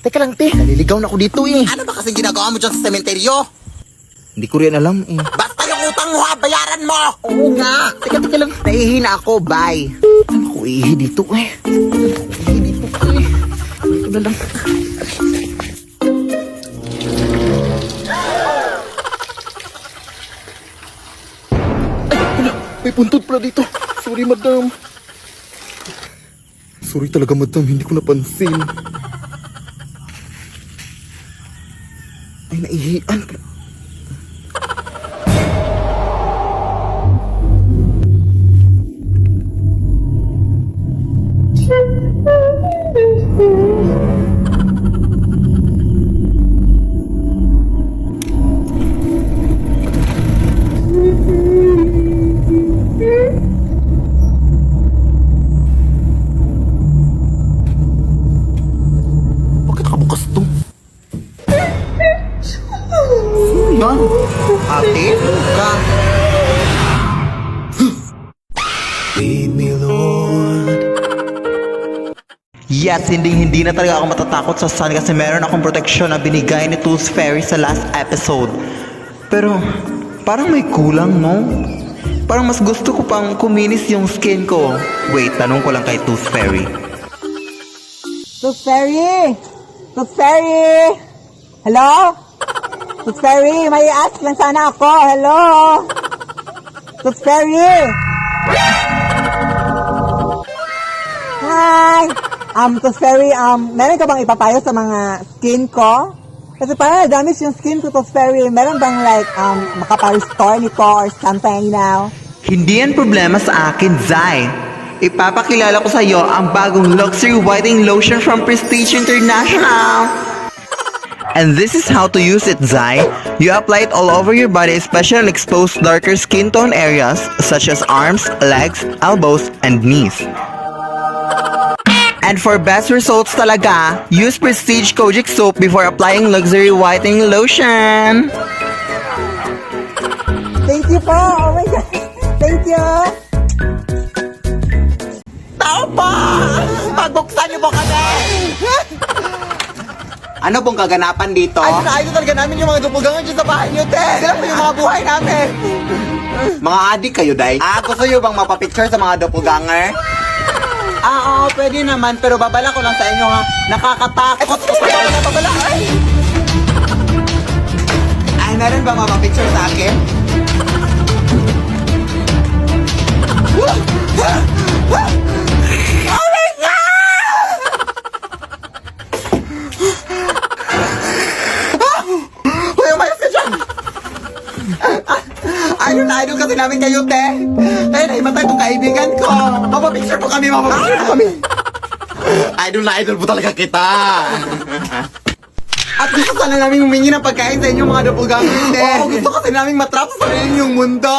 Teka lang, te. Naliligaw na ako dito eh. Ano ba kasi ginagawa mo dyan sa sementeryo? Hindi ko rin alam eh. Basta yung utang mo ha, bayaran mo! Oo nga. Teka lang. Naihi na ako, bye. Ano ko ihi dito eh? Ihi dito eh. Ito na lang. Ay, wala. May puntod pala dito. Sorry, madam. Sorry talaga, madam. Hindi ko napansin. Ay, naihian pala. Bakit nakabukas to? Sino yan? Ate? Ka? Lead me, Lord. Yes, hindi na talaga ako matatakot sa sun kasi meron akong proteksyon na binigay ni Tooth Fairy sa last episode. Pero, parang may kulang, no? Parang mas gusto ko pang kuminis yung skin ko. Wait, tanong ko lang kay Tooth Fairy. Tooth Fairy! Tooth Fairy! Hello? Tooth Fairy, may ask lang sana ako. Hello? Tooth Fairy! Hi! Tooth Fairy, meron ka bang ipapayo sa mga skin ko? Kasi parang damage yung skin ko, Tooth Fairy. Meron bang like, makapa-restore nito or something, you know? Hindi yan problema sa akin, Zai. Ipapakilala ko sa iyo ang bagong luxury whitening lotion from Prestige International. And this is how to use it, Zai. You apply it all over your body, especially exposed darker skin tone areas such as arms, legs, elbows, and knees. And for best results talaga, use Prestige Kojic soap before applying luxury whitening lotion. Thank you po! Oh my God! Thank you! Tao pa! Pagbuksan niyo po kami! Ano pong kaganapan dito? Ay, talaga namin yung mga dupugangan dyan sa bahay niyo, te! Sila po yung mga buhay namin! Mga adik kayo, Day? Gusto nyo bang mapapicture sa mga doppelganger? Oo, pwede naman, pero babala ko lang sa inyo ha. Nakakatakot. Babala! Ay! Ay, meron bang mapapicture sa akin? Oh my God! Hoy, umayos ka dyan! Idol kasi namin kayo, te! Kaya naimatay itong kaibigan ko! Mapapicture po kami, mapapicture po kami! Idol na idol po talaga kita! At gusto sana namin humingi ng pagkain sa inyo mga doppelganger, te! Oo, gusto kasi namin matrap sa sarili yung mundo!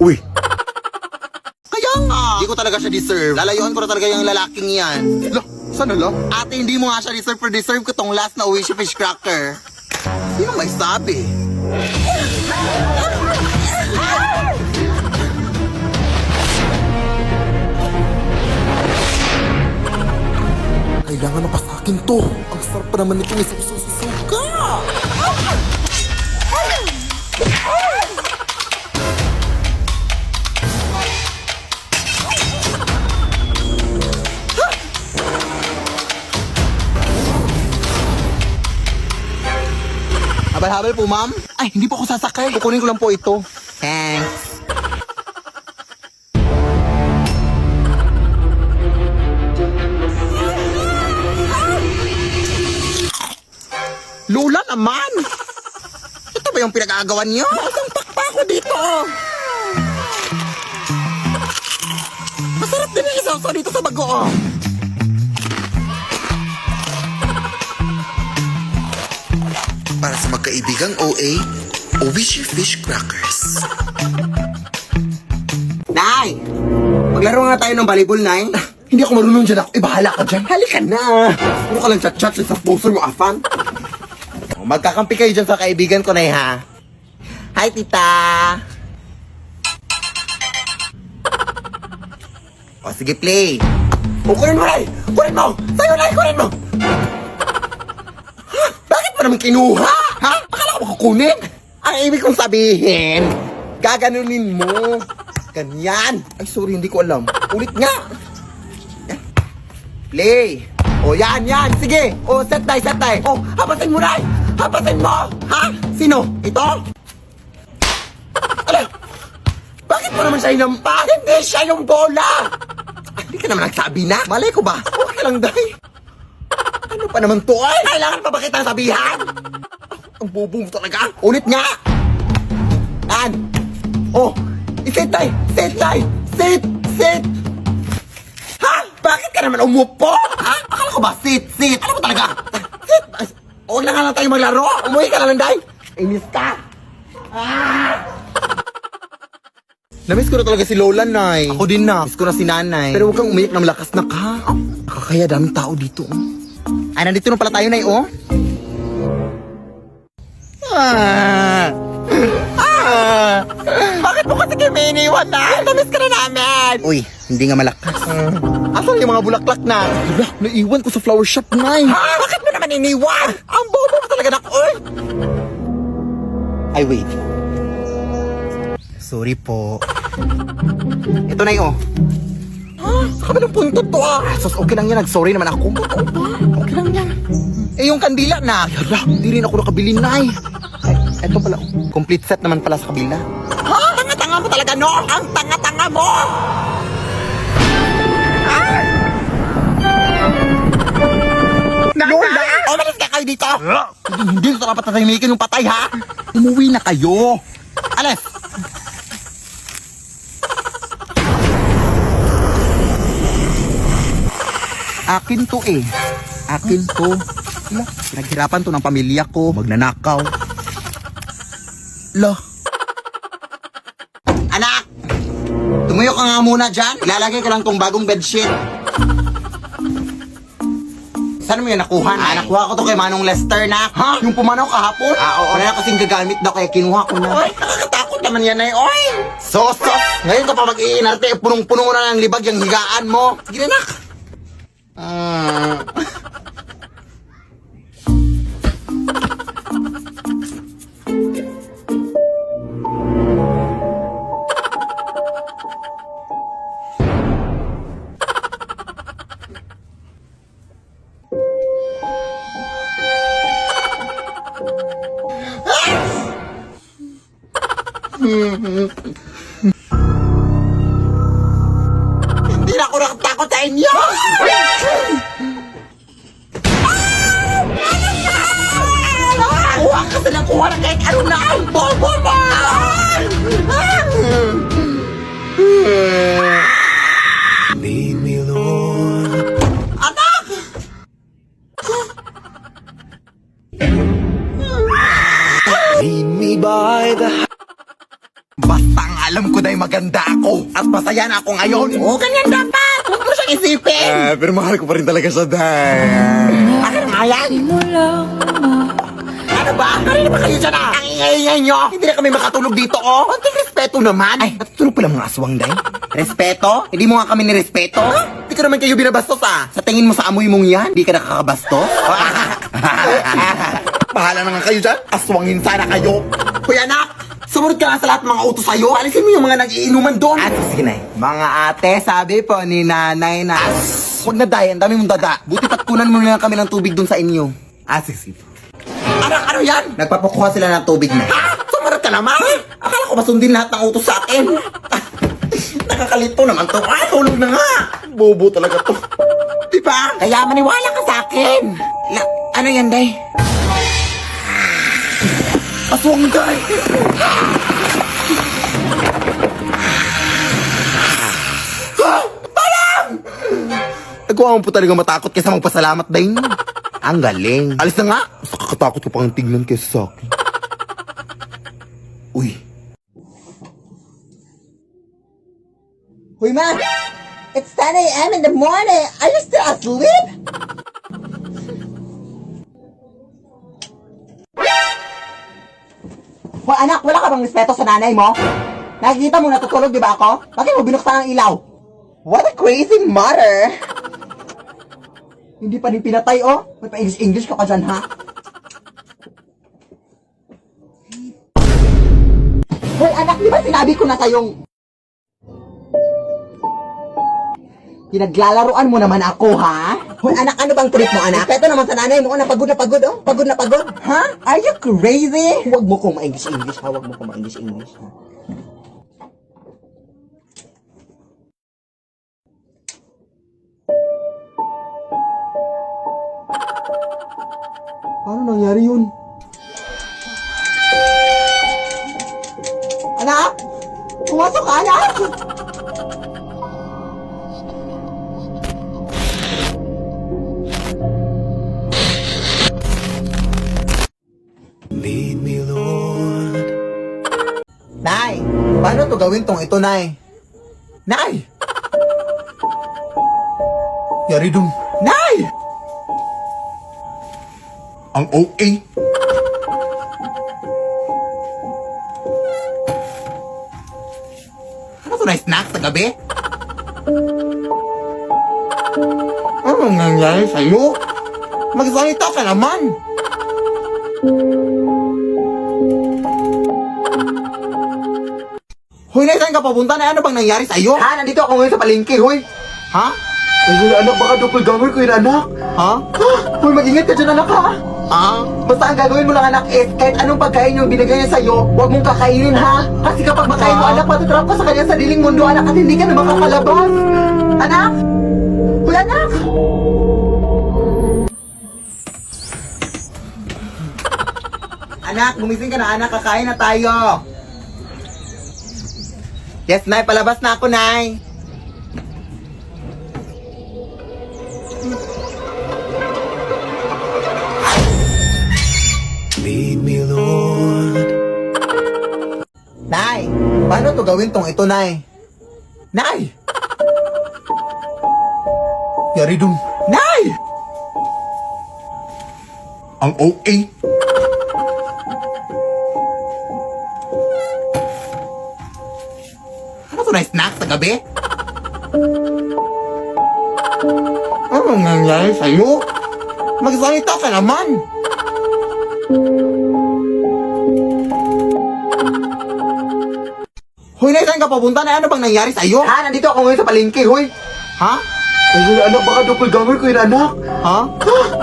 Uy, Kaya nga! Hindi ko talaga siya deserve. Lalayuan ko na talaga yung lalaking yan. la, sana la? Ate, hindi mo nga siya deserve, pero deserve ko tong last na Oishi Fish Cracker. Sino may sabi? Kailangan mapasakin to. Ang sarap pa naman nito, may suka. Habal-habal po, ma'am. Ay, hindi po ako sasakay. Kukunin ko lang po ito. Thanks. Lola naman! Ito ba yung pinag-aagawan niyo? Masang pakpa ko dito! Masarap din yung isaw dito sa bagoong. Para sa magkaibigang OA, Oishi Fish Crackers. Nay! Maglaro nga tayo ng volleyball, Nay. Hindi ako marunong dyan ako. Bahala ka dyan. Halika na. Puro ka lang chat-chat sa sponsor mo, Afan. Magkakampi kayo dyan sa kaibigan ko na ha. Hi, tita! O, sige, play. O, kunin mo, Nay! Kunin mo! Sa'yo, Nay! Kunin mo! Ha? Bakit mo naman kinuha? Ha? Akala ko kukunin? Ang ibig kong sabihin, gaganunin mo. Ganyan. Ay, sorry, hindi ko alam. Ulit nga. Yan. Play. O, yan. Sige. O, set die. O, hapasin mo, Nay. Hapasin mo. Ha? Sino? Ito? Ala, bakit mo naman siya inampas? Hindi siya yung bola. Ay, hindi ka naman nagsabi na. Malay ko ba? Okay lang, Day. Ano pa naman to, ay? Kailangan pa ba kitang sabihan? Ang bobo mo talaga. Ulit nga. Yan. Oh, isit, Day. Sit. Ha? Bakit ka naman umupo? Ha? Akala ko ba? Sit. Ano ba talaga? Sit. Huwag na nga lang tayo maglaro. Umuwi ka na lang, Day. Inis ka. Namiss ko na talaga si Lola, Nay. Ako din na. Miss ko na si Nanay. Pero huwag kang umiyak na malakas na ka. Nakakaya daming tao dito. Ay, nandito na pala tayo, Nay, oh. Bakit mo kasi kami iniwan na? Namiss ka na namin. Uy, hindi nga malakas. Asan yung mga bulaklak na? Hala, naiwan ko sa flower shop, Nay. Ha? Bakit mo naman iniwan? Ang bobo mo talaga na, uy. Ay, wait. Sorry po. Ito na yun, oh. Kabilang punto to, ah. Sus, okay lang yan. Nag-sorry naman ako. Okay lang yan. Eh, yung kandila na. Hala, hindi rin ako nakabili, Nay. Ay, eto pala, oh. Complete set naman pala sa kabila. Ha? Tanga-tanga mo talaga, no? Ang tanga-tanga mo! Lola! Umalis ka kayo dito! Hindi ko dapat tatahimikin yung patay, ha? Umuwi na kayo! Alis! Akin to eh. Akin to. Hala, pinaghirapan to ng pamilya ko. Magnanakaw. Lo. Anak! Tumuyo ka nga muna dyan. Ilalagay ko lang tong bagong bedsheet. Saan mo yan nakuha? Nakuha ko to kay Manong Lester na. Ha? Yung pumanaw kahapon? Oo. Kaya kasing gagamit daw kaya kinuha ko na. Oy, nakakatakot naman yan ay. Oy! Sos! Ngayon ka pa mag-iinarte. Punong-puno na ng libag yung higaan mo. Sige na, nak. Hindi na ako nakatakot sa inyo! Kuha ka sa lang kuha na kahit ano na ang bobo mo! Lead me, Lord. Anak! Lead me by the Bastang alam ko na maganda ako at masaya na ako ngayon. Oo, ganyan dapat. Huwag mo siyang isipin. Pero mahal ko pa rin talaga siya, Day. Bakit nga yan? Ano ba? Kanina ba kayo dyan, ah? Ang ingay-ingay nyo. Hindi na kami makatulog dito, oh. Konting respeto naman. Ay, natutulog pala mga aswang, Day. Respeto? Hindi mo nga kami nirespeto? Hindi ko naman kayo binabastos, ah. Sa tingin mo sa amoy mong yan, hindi ka nakakabastos? Bahala na nga kayo dyan. Aswangin sana kayo. Kuya anak, sumunod ka nga sa lahat ng mga utos sa'yo. Alisin mo yung mga nag-iinuman doon. Sige na. Mga ate, sabi po ni nanay na... Huwag na, Day. Ang dami mong dada. Buti patkunan mo na lang kami ng tubig doon sa inyo. Sige. Anak, ano yan? Nagpapakuha sila ng tubig na. Ha? Sumarap ka naman? Akala ko masundin lahat ng utos sa atin. Nakakalito naman to. Tulog na nga. Bobo talaga to. Diba? Kaya maniwala ka sa akin. Ano yan, Day? Aswang, Day. Parang! Nagawa mo po talaga matakot kaysa magpasalamat, Day. Ang galing. Alis na nga. Mas nakakatakot ko pang tignan kaysa sa akin. Uy. Huy, ma! It's time a.m. in the morning. Are you still asleep? Hoy anak, wala ka bang respeto sa nanay mo? Nakikita mo natutulog, di ba ako? Bakit mo binuksan ang ilaw? What a crazy mother! Hindi pa rin pinatay, oh. May pa-English ka pa dyan, ha? Hoy anak, di ba sinabi ko na sa'yong... Pinaglalaruan mo naman ako, ha? Hoy anak, ano bang trip mo, anak? Respeto naman sa nanay mo, pagod na pagod, oh. Pagod na pagod. Ha? Are you crazy? Huwag mo kong ma-English, ha? Huwag mo kong ma-English, ha? Paano nangyari yun? Anak! Pumasok ka, anak! Lead me, Lord. Nay, paano to gawin tong ito, Nay? Nay! Yari dun. Nay! Ang OA. Ano to na snack sa gabi? Anong nangyari sa'yo? Magsalita ka naman! Hoy, Nay, saan ka papunta na? Ano bang nangyari sa'yo? Ha? Nandito ako ngayon sa palengke, hoy! Ha? Ay, yun, anak, baka doppelganger ko yun, anak. Ha? Hoy, mag-ingat ka dyan, anak, ha? Ah? Basta ang gagawin mo lang, anak, is kahit anong pagkain yung binigay niya sa'yo, huwag mong kakainin, ha? Kasi kapag makain mo, anak, matutrap ka sa kanyang sariling mundo, anak, at hindi ka na makakalabas. Anak? Hoy, anak! Anak, gumising ka na, anak. Kakain na tayo. Yes, Nay. Palabas na ako, Nay. Lead me, Lord. Nay, paano to gawin tong ito, Nay? Nay! Yari dun. Nay! Ang OA. Ano to na snack sa gabi? Anong nangyari sa'yo? Magsalita ka naman! Hoy, Nay, saan ka papunta na? Ano bang nangyari sa'yo? Ha? Nandito ako ngayon sa palengke, hoy! Ha? Ay, yun, anak, baka doppelganger ko yun, anak. Ha?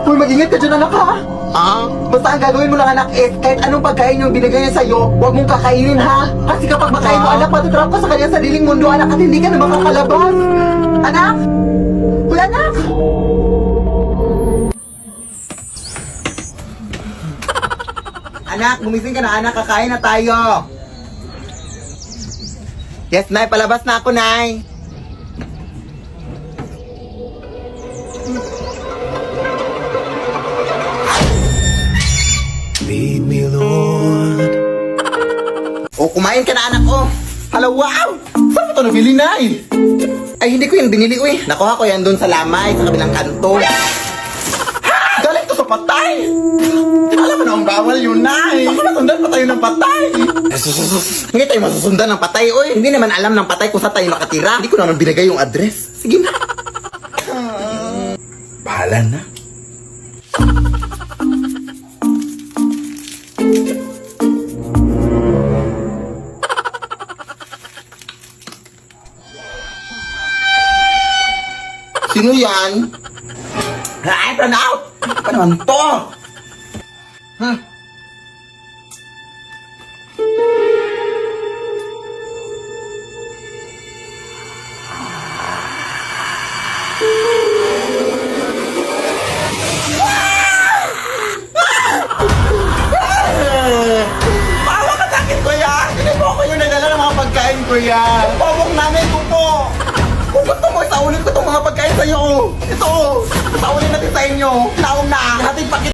Hoy, mag-ingat ka dyan, anak, ha? Ah? Basta ang gagawin mo lang, anak, is kahit anong pagkain yung binigay niya sa'yo, huwag mong kakainin, ha? Kasi kapag makain mo, anak, matutrap ka sa kanyang sariling mundo, anak, at hindi ka na makakalabas. Anak? Hoy, anak! Anak, gumising ka na, anak. Kakain na tayo. Yes, Nay. Palabas na ako, Nay. Lead me, Lord. O, kumain ka na, anak ko. Hala, wow! Saan mo ito nabili, Nay? Ay, hindi ko yan binili, uy. Nakuha ko yan doon sa lamay, sa kabilang kanto. Ha! Galing to sa patay! Alam mo na ang bawal yun, Nay. Baka masundan pa tayo ng patay. Hindi tayo masusundan ng patay, uy. Hindi naman alam ng patay kung saan tayo nakatira. Hindi ko naman binigay yung address. Sige na. Bahala na. Sino yan? Ay, run out! Ano naman to? Hmm. Bawa ka sa akin, kuya! Hindi po ako yung nagdala ng mga pagkain, kuya! Pabong namin ko po! Kung gusto mo, isaulin ko itong mga pagkain sa'yo! Ito! Isaulin natin sa inyo! Naong na! Hatid pa kita!